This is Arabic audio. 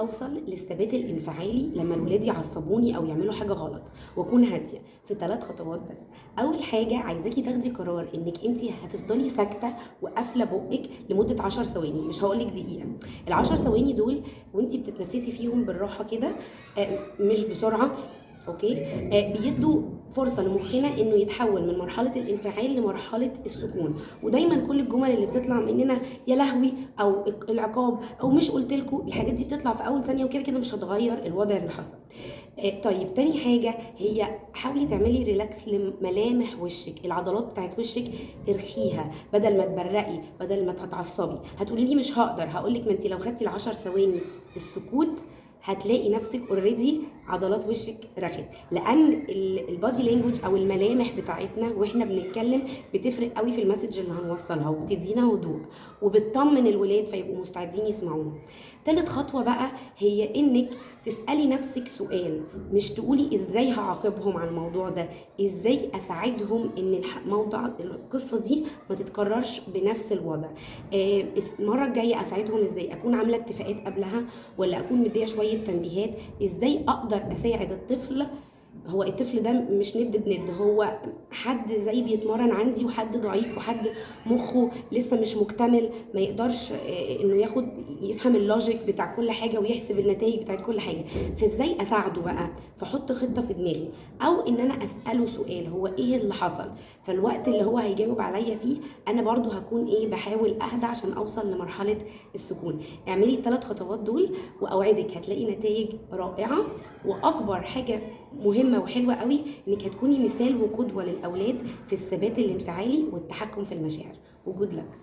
اوصل للثبات الانفعالي لما الولاد يعصبوني او يعملوا حاجه غلط واكون هاديه؟ في 3 خطوات بس. اول حاجه عايزاكي تاخدي قرار انك انت هتفضلي ساكته وقافله بقك لمده 10 ثواني، مش هقولك دقيقه. ال10 ثواني دول وانت بتتنفسي فيهم بالراحه كده، مش بسرعه، اوكي، بيدوا فرصه لمخنا انه يتحول من مرحله الانفعال لمرحله السكون. ودايما كل الجمل اللي بتطلع مننا يا لهوي او العقاب او مش قلت لكم، الحاجات دي بتطلع في اول ثانيه وكده كده مش هتغير الوضع اللي حصل. طيب تاني حاجه هي حاولي تعملي ريلاكس لملامح وشك، العضلات بتاعت وشك ارخيها بدل ما تبرقي، بدل ما تتعصبي. هتقولي لي مش هقدر، هقولك ما انت لو خدتي ال10 ثواني السكوت هتلاقي نفسك اوريدي عضلات وشك رخت، لان البادي لانجوج او الملامح بتاعتنا واحنا بنتكلم بتفرق قوي في المسج اللي هنوصلها، وبتدينا هدوء وبتطمن الولاد فيبقوا مستعدين يسمعونا. تالت خطوه بقى هي انك تسالي نفسك سؤال، مش تقولي ازاي هعاقبهم على الموضوع ده، ازاي اساعدهم ان موضوع القصه دي ما تتكررش بنفس الوضع. المره الجايه اساعدهم ازاي، اكون عامله اتفاقات قبلها ولا اكون مديه شويه تنبيهات، ازاي اقدر اساعد الطفل. هو الطفل ده مش ند بند، هو حد زي بيتمرن عندي وحد ضعيف وحد مخه لسه مش مكتمل، ما يقدرش انه يفهم اللوجيك بتاع كل حاجه ويحسب النتائج بتاعت كل حاجه. فازاي اساعده بقى؟ فحط خطه في دماغي، او ان انا اساله سؤال هو ايه اللي حصل، فالوقت اللي هو هيجاوب عليا فيه انا برضو هكون بحاول اهدى عشان اوصل لمرحله السكون. اعملي ال3 خطوات دول واوعدك هتلاقي نتائج رائعه. واكبر حاجه مهمه وحلوه قوي انك هتكوني مثال وقدوه للاولاد في الثبات الانفعالي والتحكم في المشاعر. وجود لك.